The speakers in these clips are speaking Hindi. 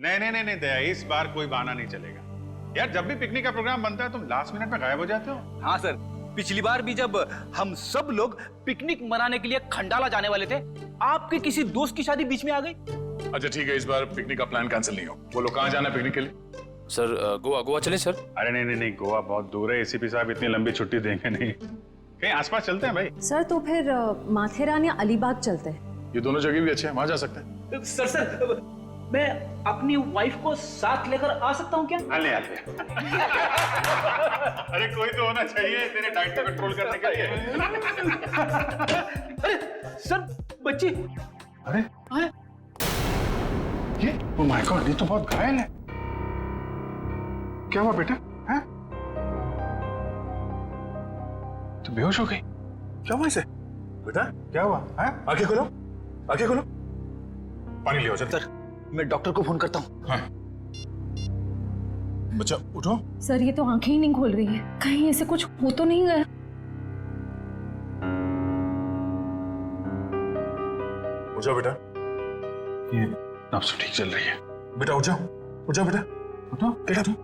नहीं नहीं नहीं नहीं दया, इस बार कोई बहाना नहीं चलेगा यार। जब भी पिकनिक का प्रोग्राम बनता है तुम लास्ट मिनट में गायब हो जाते हो। हाँ सर, पिछली बार भी जब हम सब लोग पिकनिक मनाने के लिए खंडाला जाने वाले थे, आपके किसी दोस्त की शादी बीच में आ गई। अच्छा ठीक है, इस बार पिकनिक का प्लान कैंसिल नहीं हो। बोलो कहाँ जाना है पिकनिक के लिए? सर गोवा। गोवा चले सर? अरे नहीं नहीं नहीं, गोवा बहुत दूर है, एसीपी साहब इतनी लंबी छुट्टी देंगे नहीं। कहीं आसपास चलते हैं भाई। सर तो फिर माथेरान या अलीबाग चलते हैं। ये दोनों जगह भी अच्छे हैं, वहां जा सकते हैं। सर मैं अपनी वाइफ को साथ लेकर आ सकता हूँ क्या? आले आले। अरे कोई तो होना चाहिए तेरे डाइट को कंट्रोल करने के लिए। अरे सर बच्ची। अरे ये ओ माय गॉड, ये तो बहुत घायल है। क्या हुआ बेटा? हैं? तो बेहोश हो गई? क्या हुआ इसे? बेटा क्या हुआ? हैं? आंखें खोलो, आंखें खोलो। पानी ले आओ जल्दी। सर मैं डॉक्टर को फोन करता हूँ। हाँ। बच्चा उठो। सर ये तो आंखें ही नहीं खोल रही है, कहीं ऐसे कुछ हो तो नहीं गया? उठ जाओ बेटा। ये नब्ज ठीक चल रही है। बेटा उठ जाओ, उठ जाओ बेटा। उठो बेटा तुम,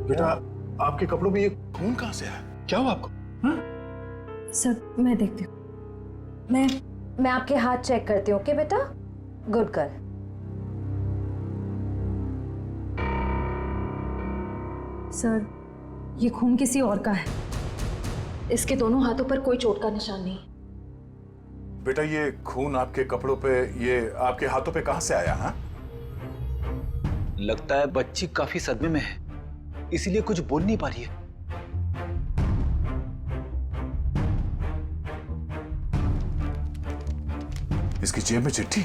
बेटा आपके कपड़ों में ये खून कहाँ से आया? क्या हुआ आपको? सर मैं देखती हूँ। मैं आपके हाथ चेक करती हूँ। ओके बेटा, गुड गर्ल। सर ये खून किसी और का है, इसके दोनों हाथों पर कोई चोट का निशान नहीं। बेटा ये खून आपके कपड़ों पे, ये आपके हाथों पे कहाँ से आया? हाँ लगता है बच्ची काफी सदमे में है, इसीलिए कुछ बोल नहीं पा रही है। इसकी जेब में चिट्ठी।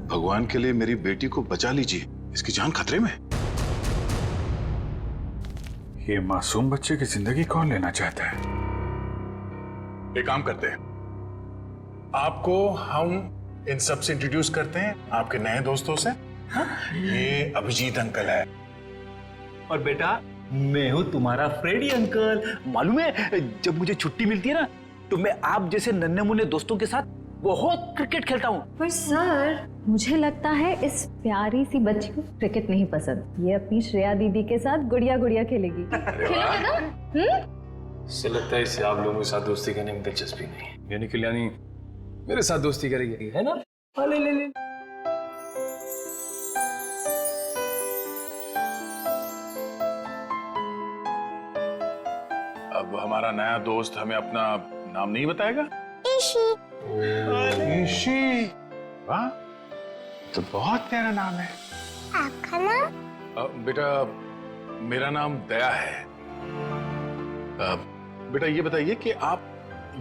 भगवान के लिए मेरी बेटी को बचा लीजिए, इसकी जान खतरे में। ये मासूम बच्चे की जिंदगी कौन लेना चाहता है? एक काम करते हैं, आपको हम इन सब से इंट्रोड्यूस करते हैं, आपके नए दोस्तों से। हाँ? ये अभिजीत अंकल है। और बेटा मैं हूँ तुम्हारा फ्रेडी अंकल। मालूम है जब मुझे छुट्टी मिलती है ना, तो मैं आप जैसे नन्हे मुन्ने दोस्तों के साथ बहुत क्रिकेट खेलता हूँ। पर सर मुझे लगता है इस प्यारी सी बच्ची को क्रिकेट नहीं पसंद, ये अपनी श्रेया दीदी के साथ गुड़िया गुड़िया खेलेगी। खेलोगे ना? इससे लगता है इसे आप लोगों के साथ दोस्ती करने में दिलचस्पी नहीं है, यानी कल्याणी मेरे साथ दोस्ती करेगी, है ना? ले ले ले। अब हमारा नया दोस्त हमें अपना नाम नहीं बताएगा? ईशी। वाह, तो बहुत प्यारा नाम है। आपका नाम? बेटा मेरा नाम दया है। बेटा ये बताइए कि आप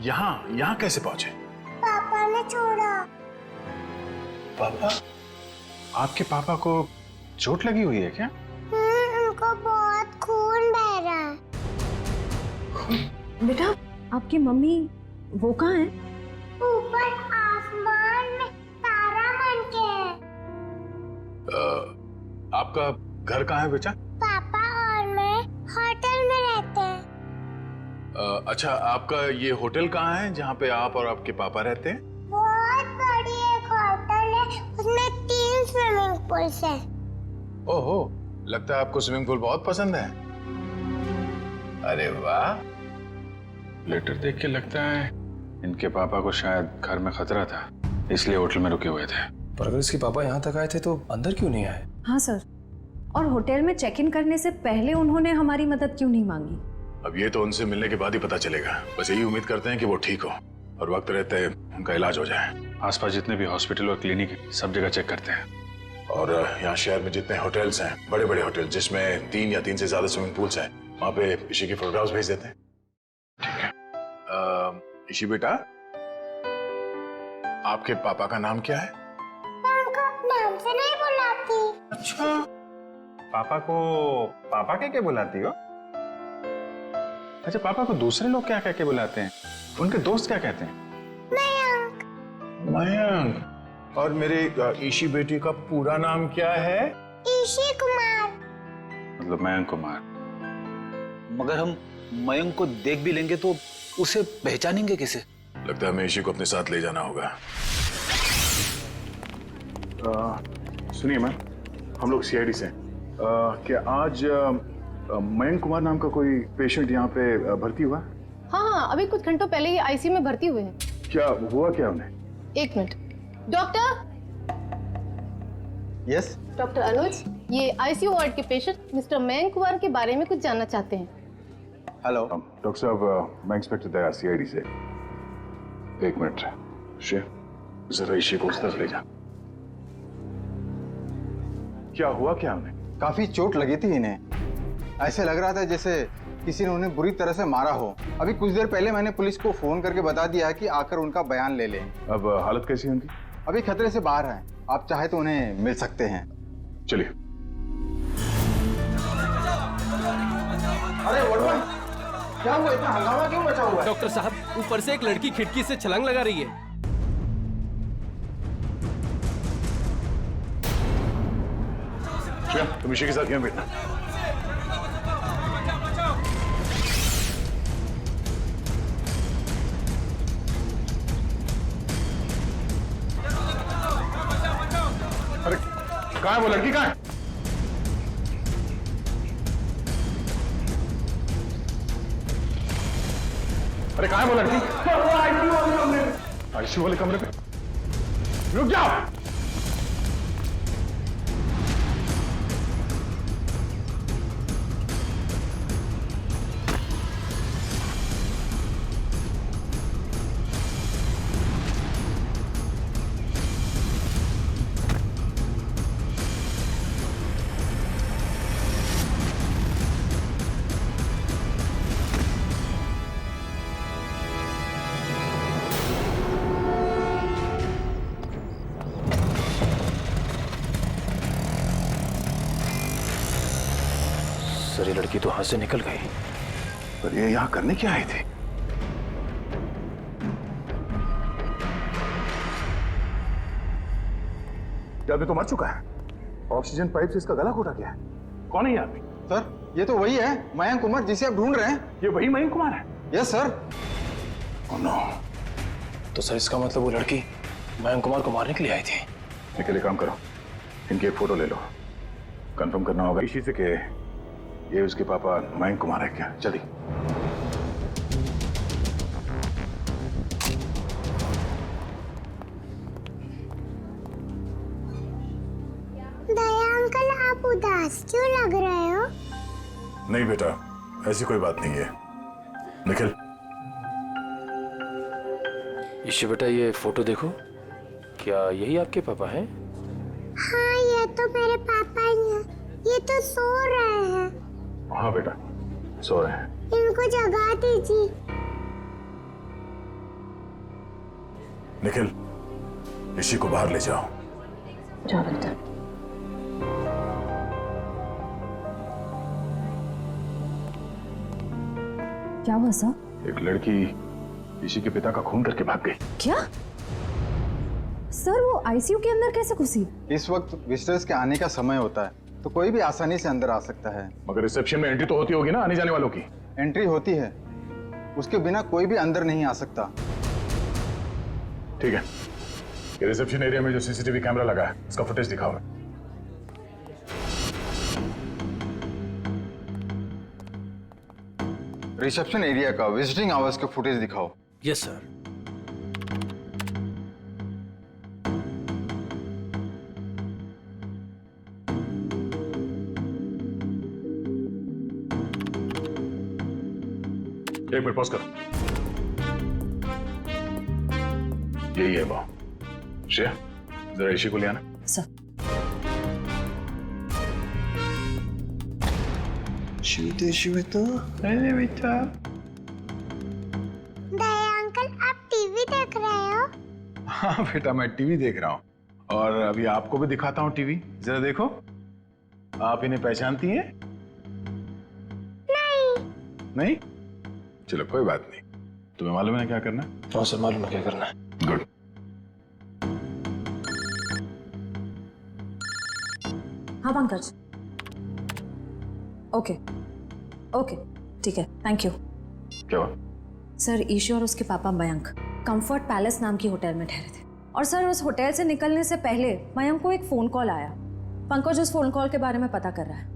यहाँ कैसे पहुंचे? पापा ने छोड़ा। पापा? आपके पापा को चोट लगी हुई है क्या? उनको बहुत खून बह रहा है। बेटा आपकी मम्मी वो कहाँ है? ऊपर आसमान में तारा बन के है। आपका घर कहाँ है बेटा? पापा और मैं होटल में रहते हैं। अच्छा आपका ये होटल कहाँ है जहाँ पे आप और आपके पापा रहते हैं? बहुत बड़ी एक होटल है, उसमें 3 स्विमिंग पूल्स हैं। ओहो, लगता है आपको स्विमिंग पूल बहुत पसंद है। अरे वाह। लेटर देख के लगता है इनके पापा को शायद घर में खतरा था, इसलिए होटल में रुके हुए थे। पर अगर इसके पापा यहाँ तक आए थे तो अंदर क्यों नहीं आए? हाँ सर, और होटल में चेक इन करने से पहले उन्होंने हमारी मदद क्यों नहीं मांगी? अब ये तो उनसे मिलने के बाद ही पता चलेगा। बस यही उम्मीद करते हैं कि वो ठीक हो और वक्त रहते उनका इलाज हो जाए। आसपास जितने भी हॉस्पिटल और क्लिनिक है सब जगह चेक करते हैं। और यहाँ शहर में जितने होटल्स हैं, बड़े बड़े होटल जिसमें 3 या 3 से ज्यादा स्विमिंग पूल्स हैं, वहाँ पे ईशी की फोटोग्राफ्स भेज देते हैं। ठीक है। ईशी बेटा, आपके पापा का नाम क्या है? उनको नाम से नहीं बुलाती। अच्छा, पापा को पापा कह के बुलाती हो? अच्छा, पापा को दूसरे लोग क्या कह के बुलाते हैं? उनके दोस्त क्या कहते हैं? मयंक। मयंक। और मेरे ईशी बेटी का पूरा नाम क्या है? ईशी कुमार। मतलब मयंक कुमार। मगर हम मयंक को देख भी लेंगे तो उसे पहचानेंगे कैसे? लगता है हमें ईशी को अपने साथ ले जाना होगा। सुनिए मैम, हम लोग सीआईडी से हैं। क्या आज मयंक कुमार नाम का कोई पेशेंट यहाँ पे भर्ती हुआ? हाँ, अभी कुछ घंटों पहले ही आईसीयू में भर्ती हुए हैं। क्या हुआ क्या उन्हें? एक मिनट। डॉक्टर। यस। डॉक्टर अनुज, ये आईसीयू वार्ड के पेशेंट मिस्टर मयंक कुमार के बारे में कुछ जानना चाहते हैं। हेलो। डॉक्टर साहब, मैं इंस्पेक्टर दया सीआईडी से। एक मिनट शेर, जरा इसी को उस तरफ ले जा। क्या हुआ क्या उन्हें? काफी चोट लगी थी इन्हें। ऐसे लग रहा था जैसे किसी ने उन्हें बुरी तरह से मारा हो। अभी कुछ देर पहले मैंने पुलिस को फोन करके बता दिया है कि आकर उनका बयान ले लें। अब हालत कैसी है उनकी? अभी खतरे से बाहर हैं। आप चाहे तो उन्हें मिल सकते हैं। चलिए। अरे वड़वन, क्या हुआ? इतना हंगामा क्यों मचा हुआ है? डॉक्टर साहब, ऊपर से एक लड़की खिड़की से छलांग लगा रही है। तुम इसी के साथ यहाँ बैठना। अरे कहाँ है वो लड़की? कहाँ है? अरे कहाँ है वो लड़की? आईसीयू वाले कमरे पे। रुक जाओ। सर, ये लड़की तो हाथ से निकल गई। पर ये यहाँ करने क्या आए थे? ये आदमी तो मर चुका है। ऑक्सीजन पाइप से इसका गला घोटा गया है। कौन है ये आदमी? सर, ये तो वही है मयंक कुमार जिसे आप ढूंढ रहे हैं। ये वही मयंक कुमार है? Yes sir. Oh no. तो सर, इसका मतलब वो लड़की मयंक कुमार को मारने के लिए आई थी। निकले, काम करो, इनकी एक फोटो ले लो। कंफर्म करना होगा इसी से कि ये उसके पापा मयंक कुमार है क्या। जल्दी। दया अंकल, आप उदास क्यों लग रहे हो? नहीं बेटा, ऐसी कोई बात नहीं है। निखिल। ईशु बेटा, ये फोटो देखो। क्या यही आपके पापा हैं? हाँ, ये तो मेरे पापा ही हैं। ये तो सो रहे हैं। हाँ बेटा, सो रहे हैं। इनको जगा दीजिए। निखिल, इसी को बाहर ले जाओ। जाओ बेटा। क्या हुआ सर? एक लड़की इसी के पिता का खून करके भाग गई। क्या सर? वो आईसीयू के अंदर कैसे घुसी? इस वक्त विजिटर्स के आने का समय होता है, तो कोई भी आसानी से अंदर आ सकता है। मगर रिसेप्शन में एंट्री तो होती होगी ना आने जाने वालों की? एंट्री होती है, उसके बिना कोई भी अंदर नहीं आ सकता। ठीक है, ये रिसेप्शन एरिया में जो सीसीटीवी कैमरा लगा है उसका फुटेज दिखाओ। रिसेप्शन एरिया का विजिटिंग आवर्स के फुटेज दिखाओ। Yes sir. एक मिनट पॉज करो। यही है वो। श्रेया, जरा इसी को ले आना। सर। दया अंकल, आप टीवी देख रहे हो? हाँ बेटा, मैं टीवी देख रहा हूँ और अभी आपको भी दिखाता हूँ टीवी। जरा देखो, आप इन्हें पहचानती हैं? नहीं? चलो कोई बात नहीं। तुम्हें मालूम है क्या करना? हाँ सर, मालूम है क्या करना है। गुड। हाँ पंकज। ओके ओके, ठीक है, थैंक यू। क्या हुआ? सर, ईशू और उसके पापा मयंक कंफर्ट पैलेस नाम की होटल में ठहरे थे। और सर उस होटल से निकलने से पहले मयंक को एक फ़ोन कॉल आया। पंकज उस फ़ोन कॉल के बारे में पता कर रहा है।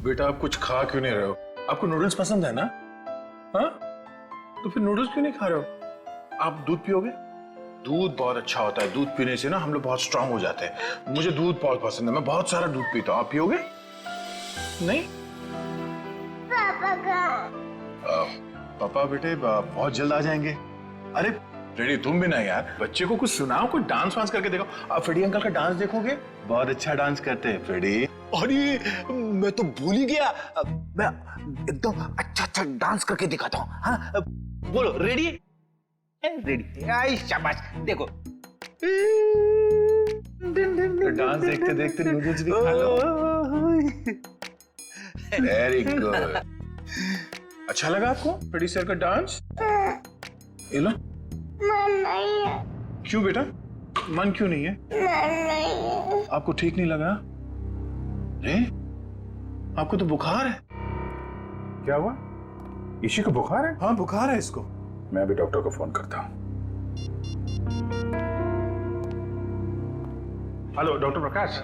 बेटा आप कुछ खा क्यों नहीं रहे हो? आपको नूडल्स पसंद है ना? हाँ, तो फिर नूडल्स क्यों नहीं खा रहे हो? आप दूध पियोगे? दूध बहुत अच्छा होता है। दूध पीने से ना हम लोग बहुत स्ट्रांग हो जाते हैं। मुझे दूध बहुत पसंद है, मैं बहुत सारा दूध पीता हूँ। आप पियोगे? नहीं? पापा का पापा बेटे बहुत जल्द आ जाएंगे। अरे फ्रेडी तुम भी ना यार, बच्चे को कुछ सुनाओ, कुछ डांस वांस करके देखो। आप फ्रेडी अंकल का डांस देखोगे, बहुत अच्छा डांस करते हैं फ्रेडी। अरे मैं तो भूल ही गया, मैं एकदम अच्छा डांस करके दिखाता हूँ। हाँ बोलो, रेडी? रेडी, आई शाबाश, देखो। डांस देखते देखते नूडल्स भी खा लो। Very good. अच्छा लगा आपको फ्रेडी सर का डांस? ये लो। मन नहीं है। क्यों बेटा, मन क्यों नहीं है? मन नहीं है। आपको ठीक नहीं लगा? अरे आपको तो बुखार है। क्या हुआ? इसी को बुखार है? हाँ बुखार है इसको। मैं अभी डॉक्टर को फोन करता हूँ। हेलो डॉक्टर प्रकाश,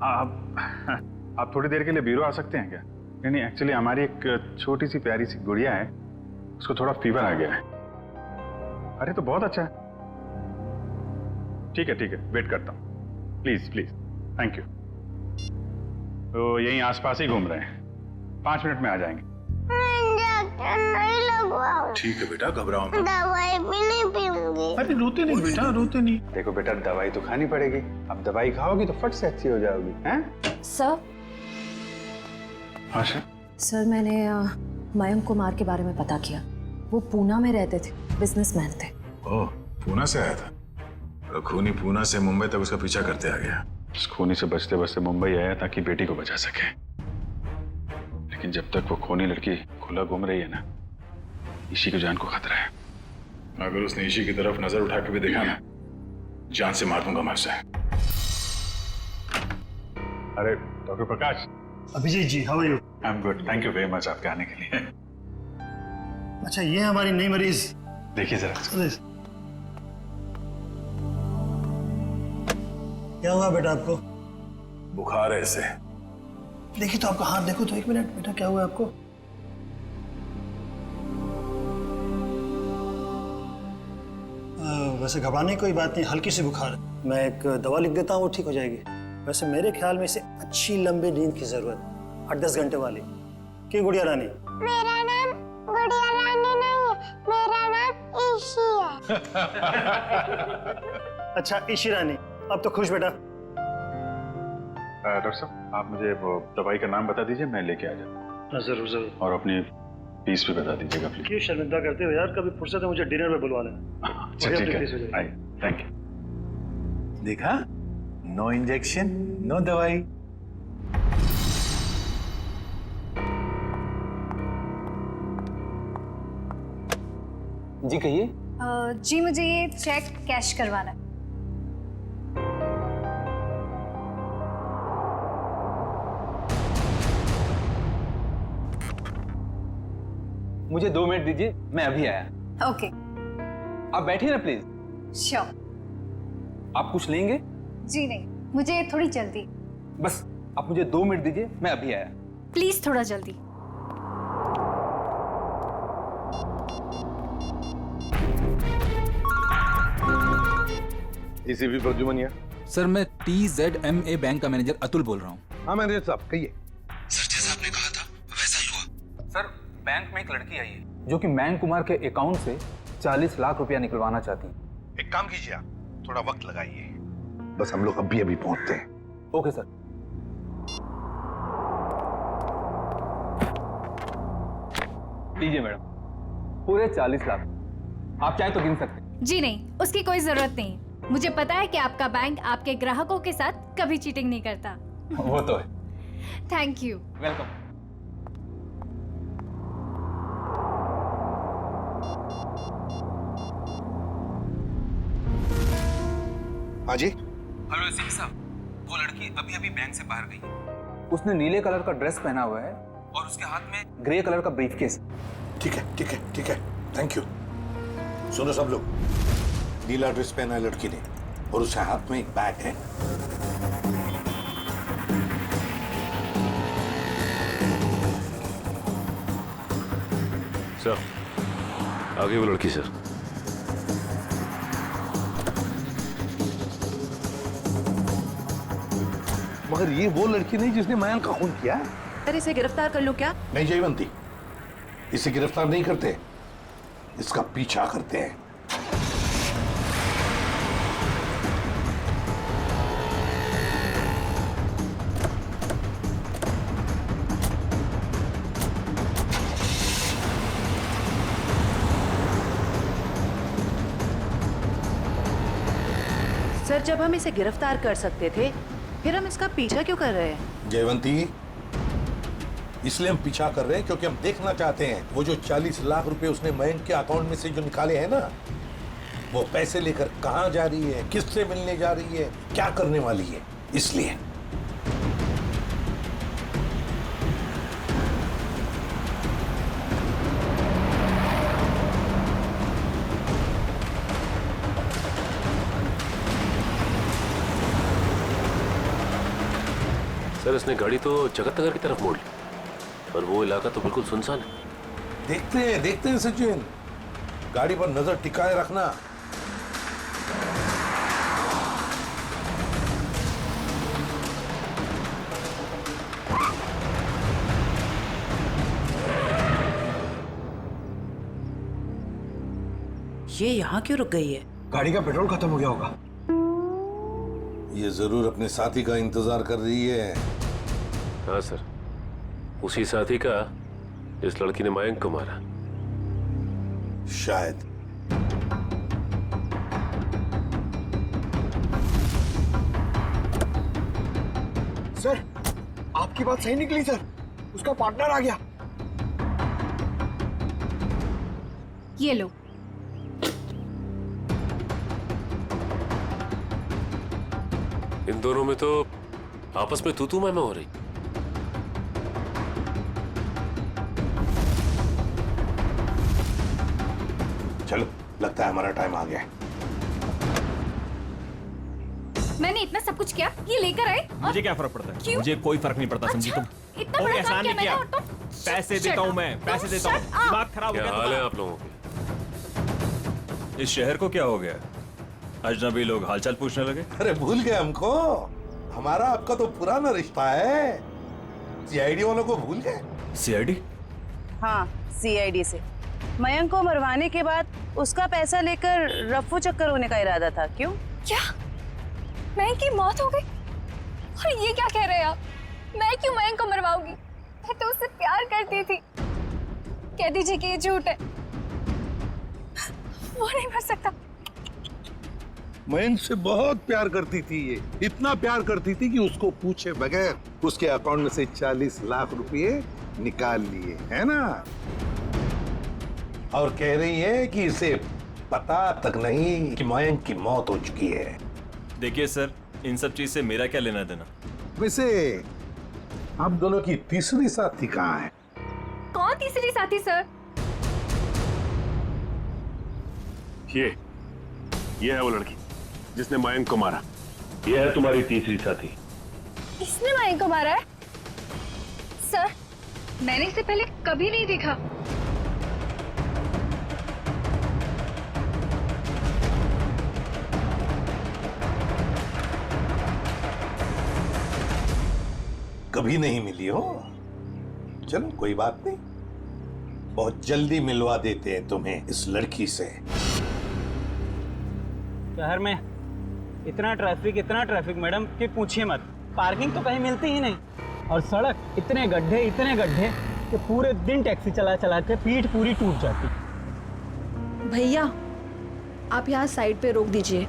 आप थोड़ी देर के लिए ब्यूरो आ सकते हैं क्या? नहीं एक्चुअली हमारी एक छोटी सी प्यारी सी गुड़िया है, उसको थोड़ा फीवर आ गया है। अरे तो बहुत अच्छा है। ठीक है वेट करता हूँ। Please thank you. तो यहीं आसपास ही घूम रहे हैं, 5 मिनट में आ जाएंगे। इंजेक्शन नहीं लगवाऊं। ठीक है बेटा, घबराओ मत। दवाई भी नहीं पीऊंगी। अरे रोते नहीं बेटा, रोते नहीं। देखो बेटा, दवाई तो खानी पड़ेगी। अब दवाई खाओगी तो फट से अच्छी हो जाओगी। हैं? सर। हाँ सर मैंने मयंक कुमार के बारे में पता किया। वो पूना में रहते थे, बिजनेसमैन थे। ओह, पूना से आया था? तो खूनी पूना से मुंबई तक उसका पीछा करते आ गया। उस खूनी से बचते बचते मुंबई आया ताकि बेटी को बचा सके, लेकिन जब तक वो खूनी लड़की खुला घूम रही है ना, ईशी की जान को खतरा है। अगर उसने ईशी की तरफ नजर उठा के भी देखा ना, जान से मार दूंगा मैं उसे। अरे doctor Prakash. Abhijeet ji, how are you? I am good, thank you very much आपके आने के लिए। अच्छा, ये हमारी नई मरीज। देखिए जरा। क्या हुआ बेटा आपको? बुखार है इसे। देखिए तो आपका हाथ देखो तो, 1 मिनट बेटा, क्या हुआ आपको? वैसे घबराने की कोई बात नहीं, हल्की सी बुखार है। मैं एक दवा लिख देता हूँ, वो ठीक हो जाएगी। वैसे मेरे ख्याल में इसे अच्छी लंबी नींद की जरूरत, 8-10 घंटे वाली। क्यों गुड़िया रानी? मेरा नाम गुड़िया रानी नहीं है, मेरा नाम ईशी है। अच्छा ईशी रानी, अब तो खुश बेटा। डॉक्टर साहब, आप मुझे वो दवाई का नाम बता दीजिए, मैं लेके आ जाऊँ। जरूर जरूर। और अपनी फीस भी बता दीजिएगा प्लीज। क्यों शर्मिंदा करते हो यार, कभी फुर्सत है मुझे डिनर में बुलवा लेना। अच्छा ठीक है, थैंक यू। देखा, नो इंजेक्शन नो दवाई। जी कहिए। जी मुझे ये चेक कैश करवाना है। मुझे 2 मिनट दीजिए, मैं अभी आया। ओके। आप बैठिए ना प्लीज। श्योर। आप कुछ लेंगे? जी नहीं, मुझे थोड़ी जल्दी। बस आप मुझे 2 मिनट दीजिए, मैं अभी आया। प्लीज थोड़ा जल्दी। एसीपी प्रद्युमन। सर मैं TZMA बैंक का मैनेजर अतुल बोल रहा हूँ। हाँ मैनेजर साहब कहिए। सर जैसा आपने कहा था वैसा ही हुआ। सर बैंक में एक लड़की आई है जो कि मयंक कुमार के अकाउंट से 40 लाख रुपया निकलवाना चाहती है। एक काम कीजिए, आप थोड़ा वक्त लगाइए, बस हम लोग अभी पहुंचते हैं। Okay sir. लीजिए मैडम, पूरे 40 लाख। आप चाहे तो गिन सकते हैं। जी नहीं, उसकी कोई जरूरत नहीं। मुझे पता है कि आपका बैंक आपके ग्राहकों के साथ कभी चीटिंग नहीं करता। वो तो है। Thank you. वेलकम। हाँ जी। हेलो एसीपी साहब, वो लड़की अभी अभी बैंक से बाहर गई। उसने नीले कलर का ड्रेस पहना हुआ है और उसके हाथ में ग्रे कलर का ब्रीफकेस। ठीक है ठीक है ठीक है, थैंक यू। सुनो सब लोग, नीला ड्रेस पहना है लड़की ने और उसके हाथ में एक बैग है। सर, आगे वो लड़की सर। मगर ये वो लड़की नहीं जिसने मयंक का खून किया है। सर इसे गिरफ्तार कर लो क्या? नहीं जयवंती, इसे गिरफ्तार नहीं करते, इसका पीछा करते हैं। सर जब हम इसे गिरफ्तार कर सकते थे फिर हम इसका पीछा क्यों कर रहे हैं? जयवंती, इसलिए हम पीछा कर रहे हैं क्योंकि हम देखना चाहते हैं वो जो 40 लाख रुपए उसने मयंक के अकाउंट में से जो निकाले हैं ना, वो पैसे लेकर कहां जा रही है, किससे मिलने जा रही है, क्या करने वाली है, इसलिए। सर, इसने गाड़ी तो जगतनगर की तरफ मोड़ ली और वो इलाका तो बिल्कुल सुनसान है। देखते हैं सचिन, गाड़ी पर नजर टिकाए रखना। ये यहाँ क्यों रुक गई है? गाड़ी का पेट्रोल खत्म हो गया होगा। ये जरूर अपने साथी का इंतजार कर रही है। हाँ सर, उसी साथी का इस लड़की ने मयंक को मारा। शायद। सर आपकी बात सही निकली सर, उसका पार्टनर आ गया। ये लो। इन दोनों में तो आपस में तू मैं हो रही। चलो, लगता है हमारा टाइम आ गया है। मैंने इतना सब कुछ किया, ये लेकर आए। मुझे क्या फर्क पड़ता है? क्यों? मुझे कोई फर्क नहीं पड़ता, समझी तुम? इतना बड़ा काम किया मैंने और तुम? पैसे देता हूँ मैं, पैसे देता हूँ। दिमाग खराब हो क्या गया हाल है आप लोगों के? इस शहर को क्या हो गया? अजनबी लोग हालचाल पूछने लगे। अरे भूल गए हमको? हमारा आपका तो पुराना रिश्ता है। सीआईडी वालों को भूल गए? सीआईडी? हाँ, सीआईडी से। मयंक को मरवाने के बाद उसका पैसा लेकर रफ्फू चक्कर होने का इरादा था। क्यों? क्या मयंक की मौत हो गई? और ये क्या कह रहे हैं आप? मैं क्यों मयंक को मरवाऊंगी? मैं तो उससे प्यार करती थी। कह दीजिए कि ये झूठ है। वो नहीं मर सकता। मयंक से बहुत प्यार करती थी ये, इतना प्यार करती थी कि उसको पूछे बगैर उसके अकाउंट में से 40 लाख रुपए निकाल लिए, है ना? और कह रही है कि इसे पता तक नहीं कि मयंक की मौत हो चुकी है। देखिए सर, इन सब चीज से मेरा क्या लेना देना? वैसे आप दोनों की तीसरी साथी कहाँ है? कौन तीसरी साथी सर? ये है वो लड़की जिसने मयंक को मारा। ये है तुम्हारी तीसरी साथी। इसने मयंक को मारा है? सर, मैंने इसे पहले कभी नहीं देखा। कभी नहीं मिली हो? चलो कोई बात नहीं, बहुत जल्दी मिलवा देते हैं तुम्हें इस लड़की से। शहर में इतना ट्रैफिक मैडम कि पूछिए मत। पार्किंग तो कहीं मिलती ही नहीं, और सड़क इतने गड्ढे कि पूरे दिन टैक्सी चला चला के पीठ पूरी टूट जाती। भैया आप यहाँ साइड पे रोक दीजिए।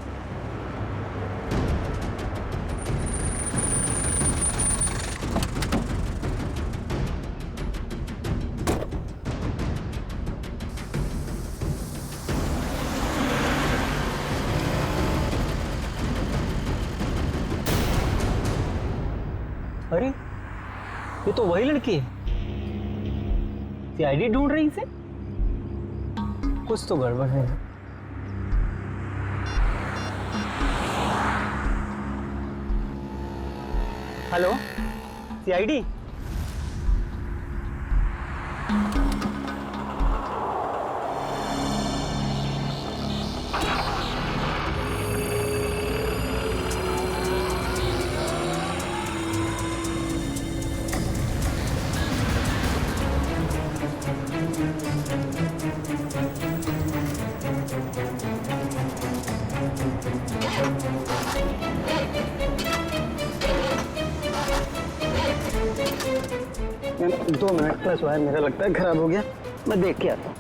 अरे ये तो वही लड़की है। सीआईडी ढूंढ रही इसे। कुछ तो गड़बड़ है। Hello, CID? Ma'am 2 minute plus wire मेरा लगता है खराब हो गया, मैं देख के आता हूँ।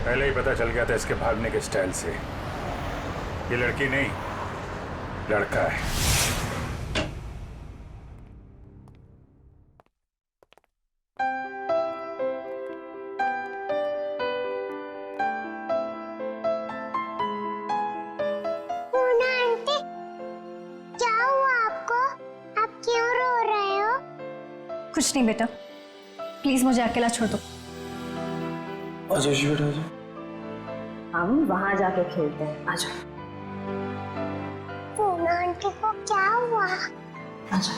पहले ही पता चल गया था इसके भागने के स्टाइल से। ये लड़की नहीं, लड़का है। पूना आंटी, क्या हुआ आपको? आप क्यों रो रहे हो? कुछ नहीं बेटा, प्लीज मुझे अकेला छोड़ दो। आजा जी बेटा आजा। हम वहां जाके खेलते हैं, आजा। पूना आंटी को क्या हुआ? आजा।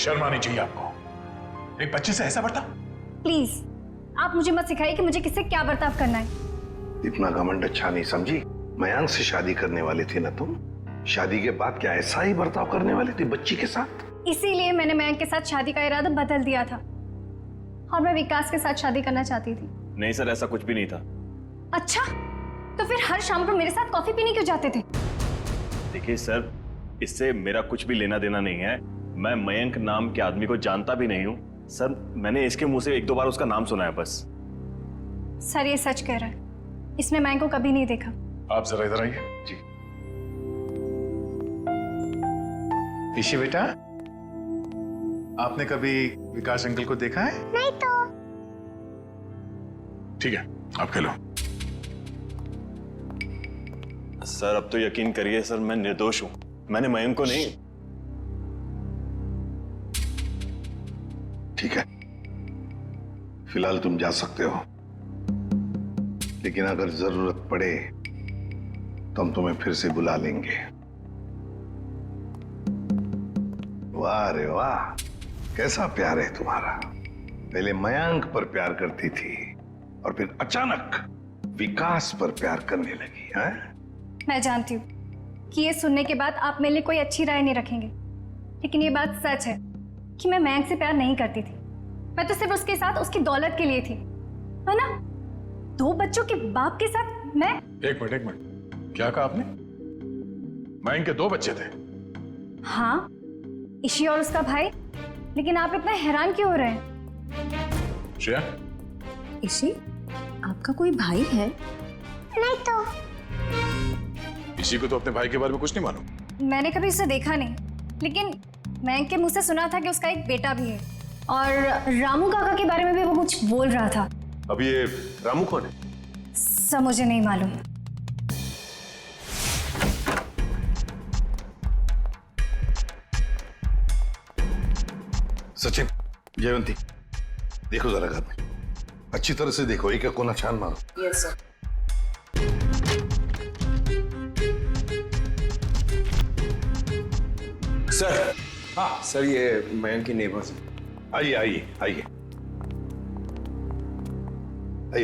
शर्म आनी चाहिए आपको, एक बच्चे से ऐसा बर्ताव। प्लीज आप मुझे मत सिखाइए कि मुझे किससे क्या बर्ताव करना है। इतना घमंड अच्छा नहीं समझी। मयांक से शादी करने वाली थी ना तुम? शादी के बाद क्या ऐसा ही बर्ताव करने वाली थी बच्ची के साथ? इसीलिए मैंने मयंक के साथ शादी का इरादा बदल दिया था और मैं विकास के साथ शादी करना चाहती थी। नहीं सर, ऐसा कुछ भी नहीं था। अच्छा, तो फिर हर शाम को मेरे साथ कॉफी पीने क्यों जाते थे? देखिए सर, इससे मेरा कुछ भी लेना देना नहीं है। मैं मयंक नाम के आदमी को जानता भी नहीं हूँ सर। मैंने इसके मुंह से 1-2 बार उसका नाम सुना है बस। सर ये सच कह रहा है, इसने मयंक को कभी नहीं देखा। आप जरा इधर आइए। जी ईशी बेटा, आपने कभी विकास अंकल को देखा है? नहीं तो। ठीक है, आप खेलो। सर अब तो यकीन करिए सर, मैं निर्दोष हूं। मैंने मयंक को नहीं। ठीक है, फिलहाल तुम जा सकते हो, लेकिन अगर जरूरत पड़े तो हम तुम्हें फिर से बुला लेंगे। वाह रे वाह, कैसा प्यार है तुम्हारा। पहले मयंक पर प्यार करती थी और फिर अचानक विकास पर प्यार करने लगी है। मैं जानती हूँ कि ये सुनने के बाद आप मेरे लिए कोई अच्छी राय नहीं रखेंगे, लेकिन ये बात सच है कि मैं मयंक से प्यार नहीं करती थी। मैं तो सिर्फ उसके साथ उसकी दौलत के लिए थी, है ना? 2 बच्चों के बाप के साथ मैं। एक मिनट, क्या कहा आपने? मयंक के 2 बच्चे थे? हाँ, ईशी और उसका भाई। लेकिन आप इतना हैरान क्यों हो रहे हैं? श्रेया, ईशी, आपका कोई भाई है? नहीं तो। इसी को तो अपने भाई के बारे में कुछ नहीं मालूम। मैंने कभी उसे देखा नहीं, लेकिन मयंक के मुंह से सुना था कि उसका एक बेटा भी है, और रामू काका के बारे में भी वो कुछ बोल रहा था। अब ये रामू कौन है? सब मुझे नहीं मालूम। सचिन, जयवंती, देखो जरा घर में अच्छी तरह से देखो, एक एक कोना छान मारो। Yes sir. सर। हाँ सर, ये मयंक की नेबर्स। आइए आइए आइए,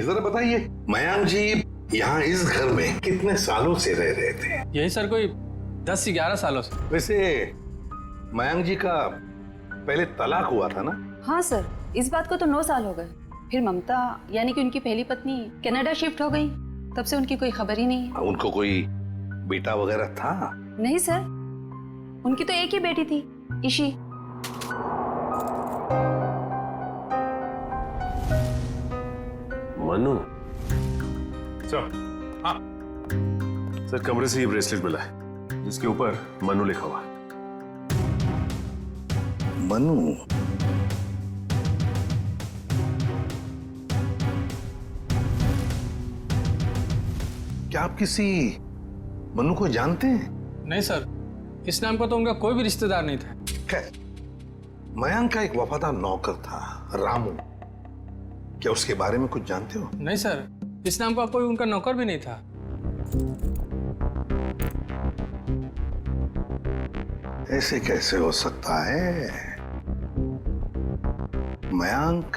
जरा बताइए, मयंक जी यहाँ इस घर में कितने सालों से रह रहे थे? यही सर कोई 10 से 11 सालों से। वैसे मयंक जी का पहले तलाक हुआ था ना? हाँ सर, इस बात को तो 9 साल हो गए। फिर ममता यानी कि उनकी पहली पत्नी कनाडा शिफ्ट हो गई, तब से उनकी कोई खबर ही नहीं है। उनको कोई बेटा वगैरह था? नहीं सर, उनकी तो एक ही बेटी थी, ईशी। मनु सर। हाँ सर, कमरे से ये ब्रेसलेट मिला है जिसके ऊपर मनु लिखा हुआ है। मनु? क्या आप किसी मनु को जानते हैं? नहीं सर, इस नाम का तो उनका कोई भी रिश्तेदार नहीं था। मयंक का एक वफादार नौकर था, रामू। क्या उसके बारे में कुछ जानते हो? नहीं सर, इस नाम का कोई उनका नौकर भी नहीं था। ऐसे कैसे हो सकता है? मयंक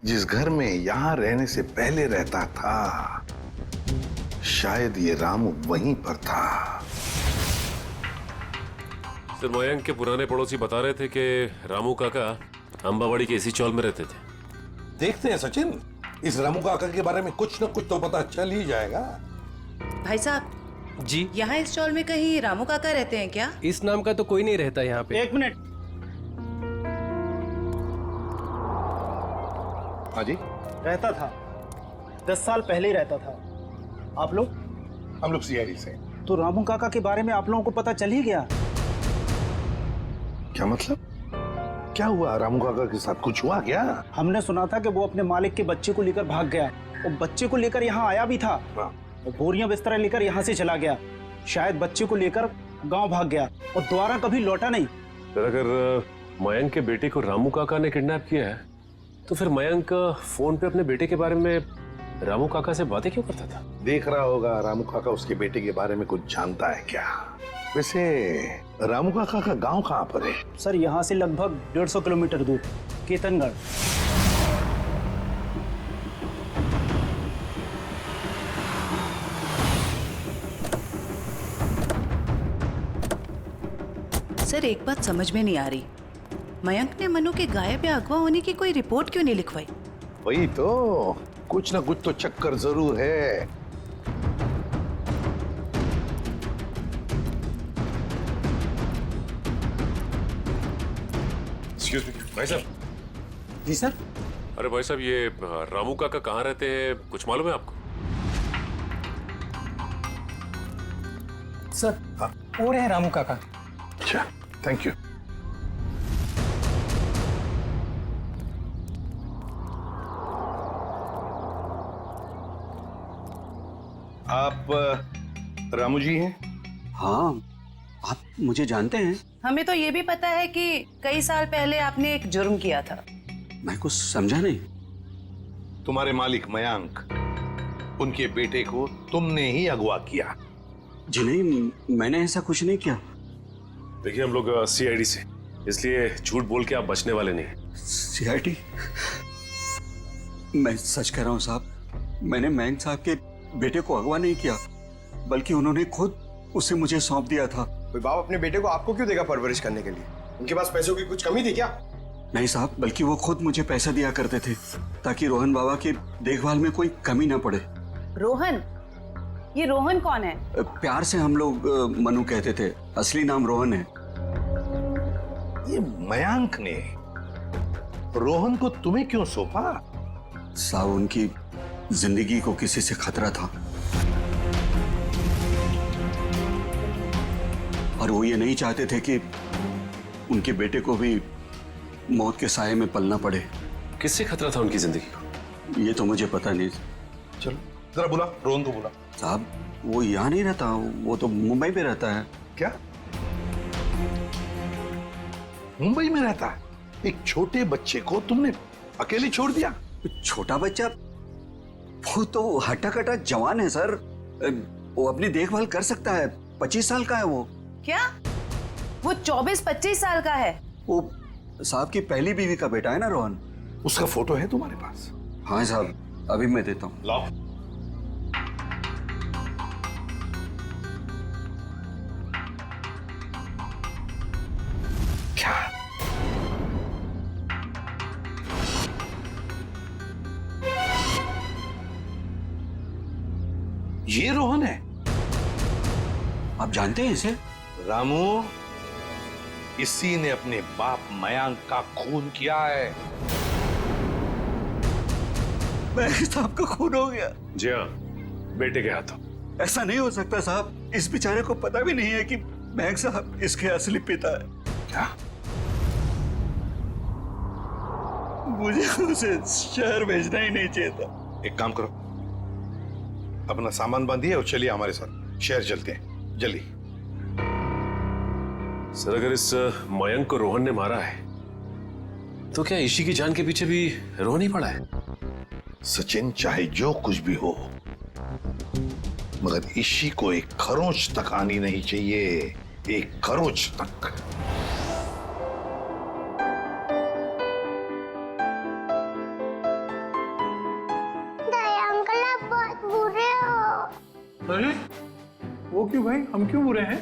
जिस घर में यहां रहने से पहले रहता था, शायद ये रामू वहीं पर था। सर, मयंक के पुराने पड़ोसी बता रहे थे कि रामू काका अंबावाड़ी के इसी चौल में रहते थे। देखते हैं सचिन, इस रामू काका के बारे में कुछ न कुछ तो पता चल ही जाएगा। भाई साहब जी, यहाँ इस चौल में कहीं रामू काका रहते हैं क्या? इस नाम का तो कोई नहीं रहता यहाँ पे। 1 मिनट। हाँ जी, रहता था, 10 साल पहले ही रहता था। आप लोग? हम लोग सीआईडी से। तो रामू काका के बारे में आप लोगों को पता चल ही गया? क्या मतलब? क्या हुआ रामू काका के साथ? कुछ हुआ क्या? हमने सुना था कि वो अपने मालिक के बच्चे को लेकर भाग गया, और बच्चे को लेकर यहाँ आया भी था, और बोरियां बिस्तरा लेकर यहाँ से चला गया। शायद बच्चे को लेकर गांव भाग गया और दोबारा कभी लौटा नहीं। सर, अगर मयंक के बेटे को रामू काका ने किडनैप किया है, तो फिर मयंक फोन पे अपने बेटे के बारे में रामू काका से बातें क्यों करता था? देख रहा होगा रामू काका उसके बेटे के बारे में कुछ जानता है क्या? वैसे रामू काका का गांव कहाँ पर है? सर, यहाँ से लगभग 150 किलोमीटर दूर, केतनगढ़। सर, एक बात समझ में नहीं आ रही, मयंक ने मनु के गायब या अगवा होने की कोई रिपोर्ट क्यों नहीं लिखवाई? वही तो, कुछ ना कुछ तो चक्कर जरूर है। एक्सक्यूज मी भाई साहब। जी सर। अरे भाई साहब, ये रामू काका कहाँ रहते हैं, कुछ मालूम है आपको? सर, वो रहे रामू काका। अच्छा, थैंक यू। आप रामू जी हैं? हाँ, आप मुझे जानते हैं? हमें तो ये भी पता है कि कई साल पहले आपने एक जुर्म किया था। मैं कुछ समझा नहीं। तुम्हारे मालिक मयंक, उनके बेटे को तुमने ही अगवा किया। जी नहीं, मैंने ऐसा कुछ नहीं किया। देखिए, हम लोग सीआईडी से इसलिए झूठ बोल के आप बचने वाले नहीं। सीआईडी, मैं सच कह रहा हूं साहब, मैंने मयंक साहब के बेटे को अगवा नहीं किया, बल्कि उन्होंने खुद उसे मुझे सौंप दिया था। कोई बाप अपने बेटे को आपको क्यों देगा परवरिश करने के लिए? उनके पास पैसों की कुछ कमी थी क्या? नहीं साहब, बल्कि वो खुद मुझे पैसा दिया करते थे ताकि रोहन बाबा की देखभाल में कोई कमी ना पड़े। रोहन? ये रोहन कौन है? प्यार से हम लोग मनु कहते थे, असली नाम रोहन है। ये मयंक ने रोहन को तुम्हें क्यों सौंपा? साहब, उनकी जिंदगी को किसी से खतरा था और वो ये नहीं चाहते थे कि उनके बेटे को भी मौत के साए में पलना पड़े। किससे खतरा था उनकी जिंदगी को? ये तो मुझे पता नहीं। चलो जरा बुला, रोहन को बुला। साहब, वो यहाँ नहीं रहता, वो तो मुंबई में रहता है। क्या मुंबई में रहता है? एक छोटे बच्चे को तुमने अकेले छोड़ दिया? छोटा बच्चा? वो तो हट्टा कट्टा जवान है सर, वो अपनी देखभाल कर सकता है। 25 साल का है वो। क्या? वो 24-25 साल का है? वो साहब की पहली बीवी का बेटा है ना रोहन। उसका फोटो है तुम्हारे पास? हाँ साहब, अभी मैं देता हूँ। लाओ। क्या? ये रोहन है? आप जानते हैं इसे? रामू, इसी ने अपने बाप मयंक का खून किया है। मयंक साहब का खून हो गया? जी हाँ, बेटे के हाथों। ऐसा नहीं हो सकता साहब, इस बेचारे को पता भी नहीं है कि मयंक साहब इसके असली पिता है। क्या? मुझे उसे शहर भेजना ही नहीं चाहिए था। एक काम करो, अपना सामान बांधिए और चलिए हमारे साथ, शहर चलते हैं, जल्दी। सर, अगर इस मयंक को रोहन ने मारा है तो क्या ईशी की जान के पीछे भी रोहन ही पड़ा है? सचिन, चाहे जो कुछ भी हो, मगर ईशी को एक खरोंच तक आनी नहीं चाहिए, एक खरोंच तक। दया अंकल, आप बहुत बुरे हो। अरे वो क्यों भाई, हम क्यों बुरे हैं?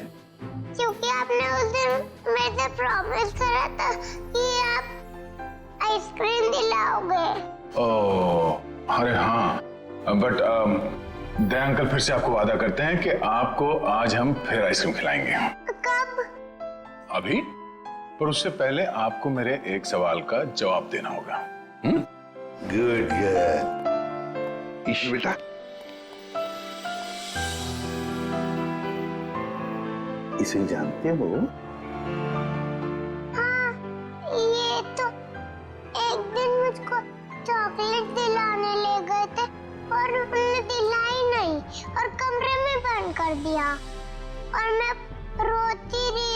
क्योंकि आपने उस दिन मेरे से प्रॉमिस करा था कि आप आइसक्रीम दिलाओगे। ओह, अरे हाँ, बट दया अंकल फिर से आपको वादा करते हैं कि आपको आज हम फिर आइसक्रीम खिलाएंगे। कब? अभी, पर उससे पहले आपको मेरे एक सवाल का जवाब देना होगा। Good good. ईशी बेटा, इसे जानते हो? हाँ, ये तो एक दिन मुझको चॉकलेट दिलाने ले गए थे और उन्होंने दिलाई नहीं और कमरे में बंद कर दिया और मैं रोती रही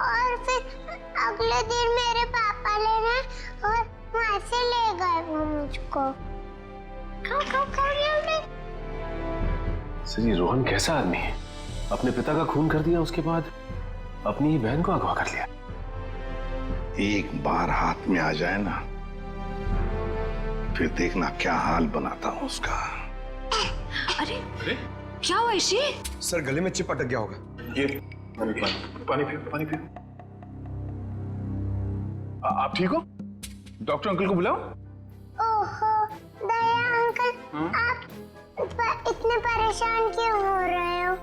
और फिर अगले दिन मेरे पापा लेने और वहां से ले गए वो मुझको। सर, ये रोहन कैसा आदमी है? अपने पिता का खून कर दिया, उसके बाद अपनी ही बहन को अगवा कर लिया। एक बार हाथ में आ जाए ना, फिर देखना क्या हाल बनाता हूं उसका। अरे क्या हुआ ईशी? सर, गले में चिप अटक गया होगा। ये पानी पियो, पानी पियो। आप ठीक हो? डॉक्टर अंकल को बुलाओ। ओहो, दया अंकल, आप इतने परेशान क्यों हो रहे हो?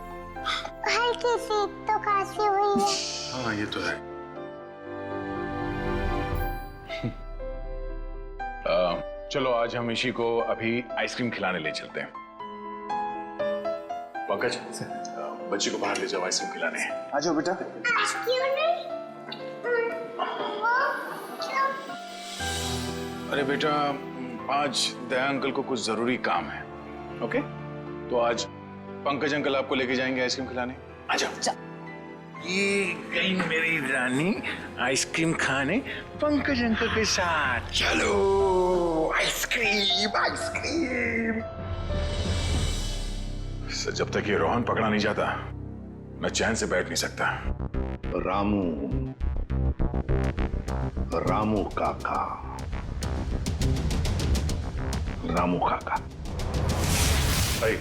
हल्की सी तो खांसी हुई है। हाँ, ये तो है। चलो आज हम ईशी को अभी आइसक्रीम खिलाने ले चलते हैं। पंकज, बच्ची को बाहर ले जाओ, आइसक्रीम खिलाने। आ जाओ बेटा। क्यों नहीं? क्यों? अरे बेटा, आज दया अंकल को कुछ जरूरी काम है। ओके, तो आज पंकज अंकल आपको लेके जाएंगे आइसक्रीम खिलाने। आ जाओ। ये गई मेरी रानी आइसक्रीम खाने पंकज अंकल के साथ। चलो, आइसक्रीम आइसक्रीम। जब तक ये रोहन पकड़ा नहीं जाता, मैं चैन से बैठ नहीं सकता। रामू, रामू काका, रामू काका। भाई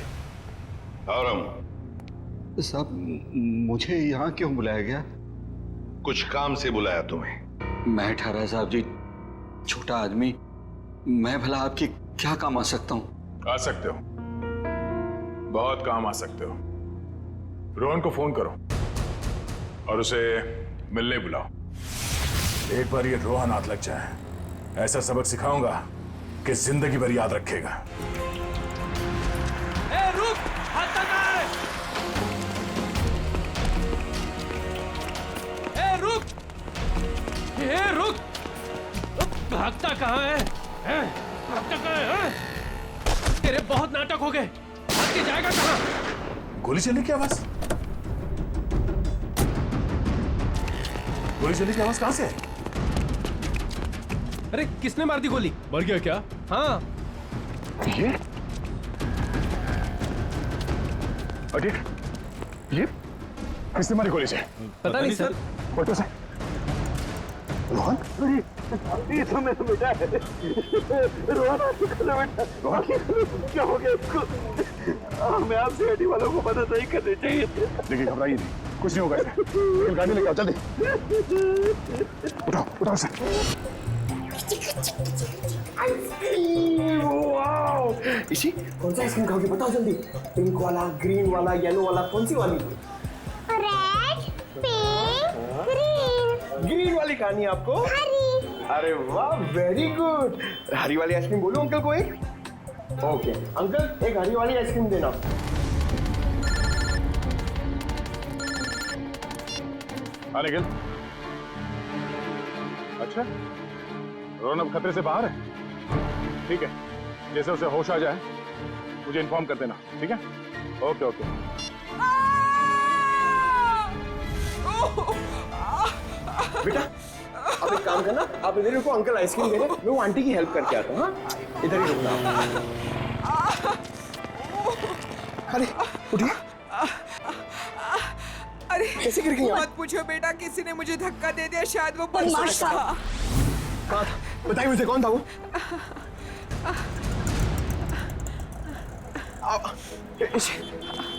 और रामू साहब, मुझे यहाँ क्यों बुलाया गया? कुछ काम से बुलाया तुम्हें। मैं ठहरा साहब जी, छोटा आदमी, मैं भला आपकी क्या काम आ सकता हूँ? आ सकते हो, बहुत काम आ सकते हो। रोहन को फोन करो और उसे मिलने बुलाओ। एक बार ये रोहन हाथ लग जाए, ऐसा सबक सिखाऊंगा कि जिंदगी भर याद रखेगा। ए, रुक! हाथ लगा! ए, रुक! ए, रुक! भागता कहाँ है? भागता कहाँ है? तेरे बहुत नाटक हो गए। भाग के जाएगा कहाँ? गोली चलने की आवाज? गोली चलने की आवाज कहां से है? अरे किसने मार दी गोली? मर गया क्या? हाँ। ये किसने मारी गोली से? पता नहीं सर। फोटो से रोहन? ये तो मैं बेटा है। रोहन बेटा, क्या हो गया इसको? हमें आपसे सीआईडी वालों को मदद नहीं करनी चाहिए। देखिए घबराइए नहीं, कुछ नहीं होगा इसे। लेकिन गाड़ी लेके आओ जल्दी। उठाओ उठाओ से। इसी कौन सा आइसक्रीम खाओगे बताओ जल्दी। पिंक वाला, ग्रीन वाला, येलो वाला, कौन सी वाली? Red, pink, green. ग्रीन वाली खानी है आपको? हरी। अरे वाह, वेरी गुड। हरी वाली आइसक्रीम बोलो अंकल को एक। ओके अंकल, एक हरी वाली आइसक्रीम देना। हाँ निखिल। अच्छा, रोहन अब खतरे से बाहर है? ठीक है, जैसे उसे होश आ जाए मुझे इन्फॉर्म कर देना, ठीक है? Okay okay. बेटा आप एक काम करना, आप इधर रुको, अंकल आइसक्रीम दे रहे हैं, मैं वो आंटी की हेल्प करके आता हूँ। हाँ इधर ही रुकना। अरे उठिए। अरे कैसे गिर गई आप? मत पूछो बेटा, किसी ने मुझे धक्का दे दिया, शायद वो बदमाश था। कहाँ था? बताइए मुझे, कौन था वो?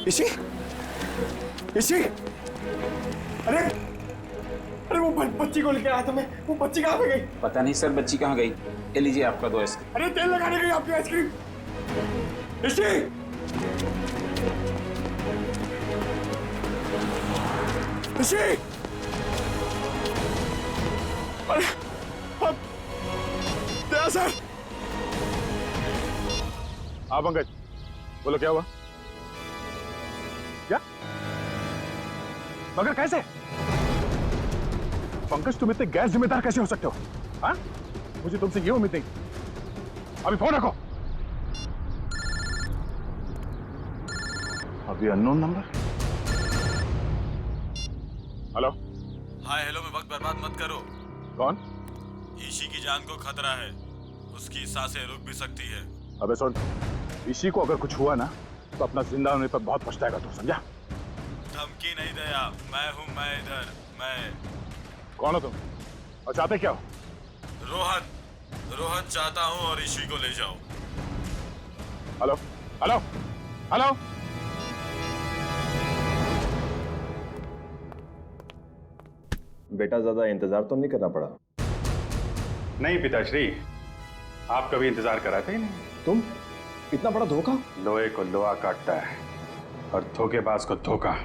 इसी इसी अरे अरे वो बच्ची को लेके आया था मैं, वो बच्ची कहाँ पे गई? पता नहीं सर, बच्ची कहाँ गई। ये लीजिए आपका 2 आइसक्रीम। अरे तेल लगाने गई आपकी आइसक्रीम। इसी इसी अरे दया सर। हाँ पंकज, बोलो क्या हुआ? क्या? मगर कैसे? पंकज तुम इतने गैर जिम्मेदार कैसे हो सकते हो? हाँ? मुझे तुमसे ये उम्मीद नहीं। अभी फोन रखो। अभी unknown number. Hello. Hi hello में वक्त बर्बाद मत करो। कौन? ईशी की जान को खतरा है, उसकी सांसें रुक भी सकती है। अबे सुन, ईशी को अगर कुछ हुआ ना तो अपना जिंदा होने पर बहुत पछताएगा तू, समझा? धमकी नहीं दया, मैं हूं, मैं इधर, मैं। कौन हो तुम और चाहते क्या हो? रोहन चाहता हूं और ईशी को ले जाओ। Hello hello hello. बेटा ज्यादा इंतजार तो नहीं करना पड़ा? नहीं पिताश्री, आप कभी इंतजार कराते ही नहीं। तुम इतना बड़ा धोखा? लोहे को लोहा काटता है और धोखेबाज को धोखा।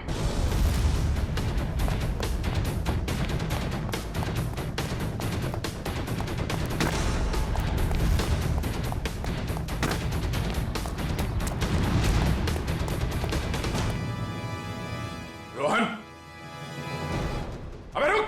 रोहन, अबे रुक।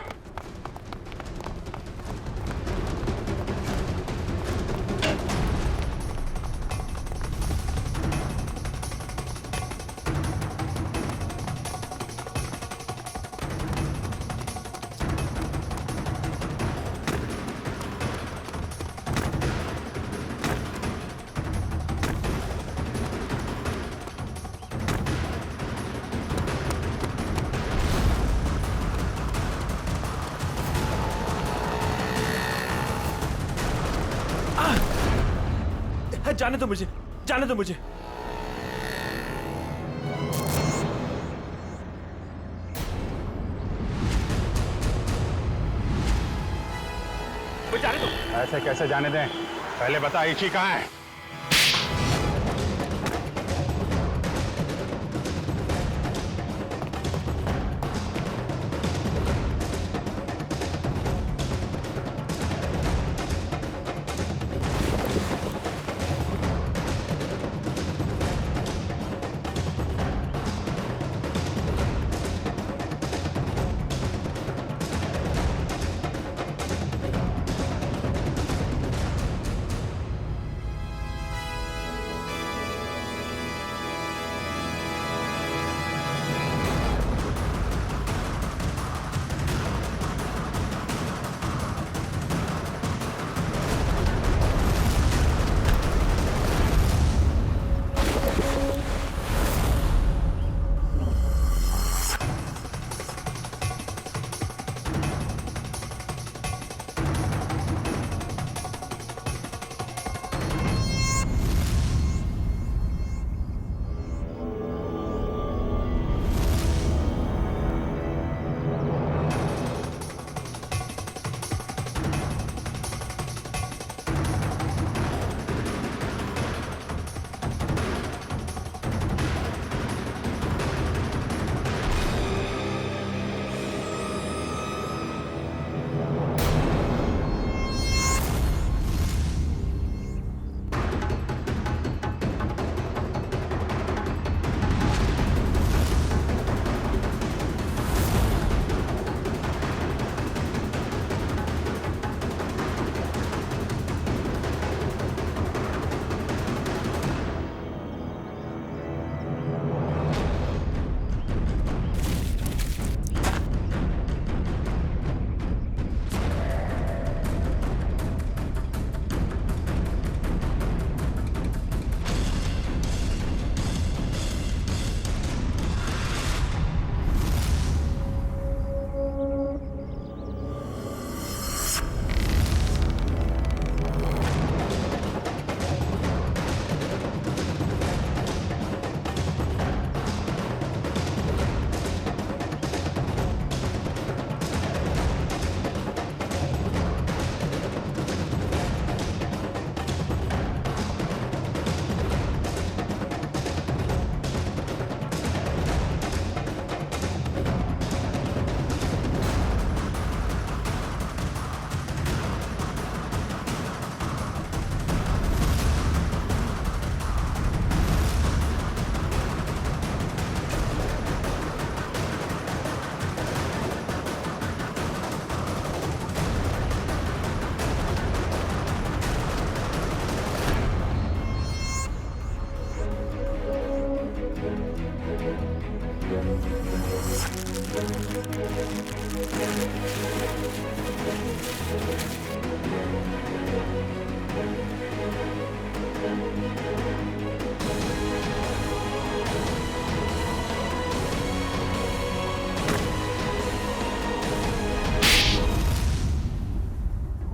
जाने दो मुझे, जाने दो मुझे। जाने दो। ऐसे कैसे जाने दें? पहले बता इची कहाँ है?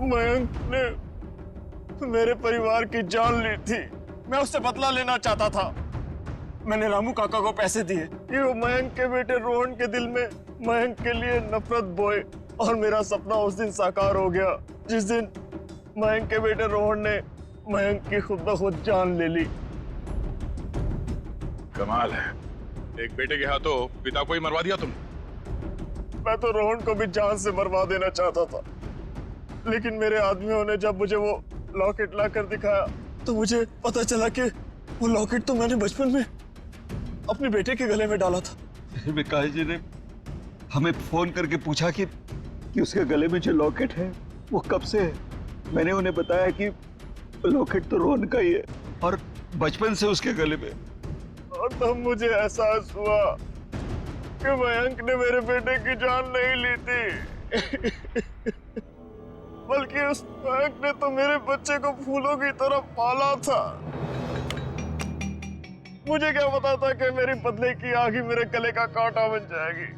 मयंक ने मेरे परिवार की जान ली थी। मैं उससे बदला लेना चाहता था। मैंने रामू काका को पैसे दिए कि वो मयंक के बेटे रोहन के दिल में मयंक के लिए नफरत बोए, और मेरा सपना उस दिन साकार हो गया जिस दिन मयंक के बेटे रोहन ने मयंक की खुद ब खुद जान ले ली। कमाल है, एक बेटे के हाथों पिता को ही मरवा दिया तुम। मैं तो रोहन को भी जान से मरवा देना चाहता था, लेकिन मेरे आदमियों ने जब मुझे वो लॉकेट लाकर दिखाया तो मुझे पता चला कि वो लॉकेट तो मैंने बचपन में अपने बेटे के गले में डाला था। फिर विकास जी ने हमें फोन करके पूछा कि उसके गले में जो लॉकेट है वो कब से है। मैंने उन्हें बताया कि लॉकेट तो रोहन का ही है और बचपन से उसके गले में। और तब मुझे एहसास हुआ कि मयंक ने मेरे बेटे की जान नहीं ली थी बल्कि उस मयंक ने तो मेरे बच्चे को फूलों की तरह पाला था। मुझे क्या पता था कि मेरी बदले की आग ही मेरे गले का कांटा बन जाएगी।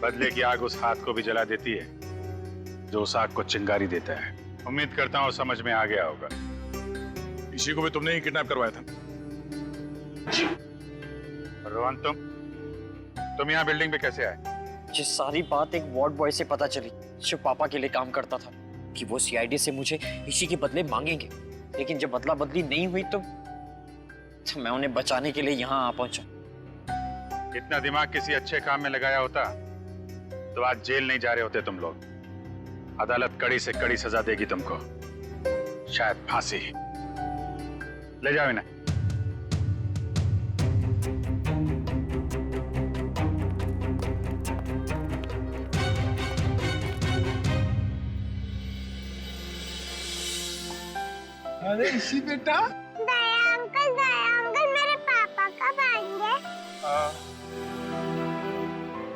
बदले की आग उस हाथ को भी जला देती है जो उस आग को चिंगारी देता है। उम्मीद करता हूँ समझ में आ गया होगा। इसी को भी तुमने ही किडनैप करवाया था। रोहन, तुम यहाँ बिल्डिंग पे कैसे आए? ये सारी बात एक वार्ड बॉय से पता चली जो पापा के लिए काम करता था, कि वो सीआईडी से मुझे इसी के बदले मांगेंगे। लेकिन जब बदला बदली नहीं हुई तो मैं उन्हें बचाने के लिए यहाँ आ पहुंचा। इतना दिमाग किसी अच्छे काम में लगाया होता तो आज जेल नहीं जा रहे होते तुम लोग। अदालत कड़ी से कड़ी सजा देगी तुमको, शायद फांसी। ले जाओ इन्हें। अरे इसी बेटा, दया अंकल मेरे पापा कब आएंगे?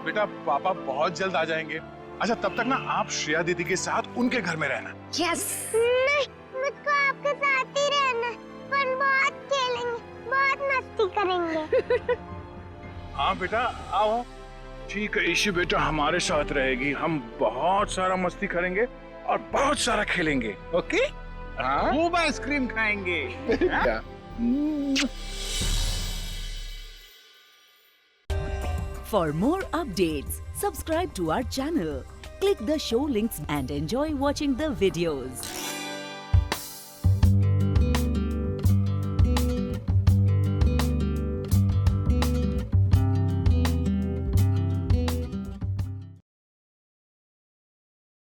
बेटा पापा बहुत जल्द आ जाएंगे। अच्छा तब तक ना आप श्रेया दीदी के साथ उनके घर में रहना। यस। नहीं, मुझको आपके साथ ही रहना। पर बहुत खेलेंगे, बहुत मस्ती करेंगे। हाँ बेटा आओ। ठीक है ईशी बेटा हमारे साथ रहेगी, हम बहुत सारा मस्ती करेंगे और बहुत सारा खेलेंगे। ओके? खूब आइसक्रीम खाएंगे। For more updates, subscribe to our channel, click the show links and enjoy watching the videos.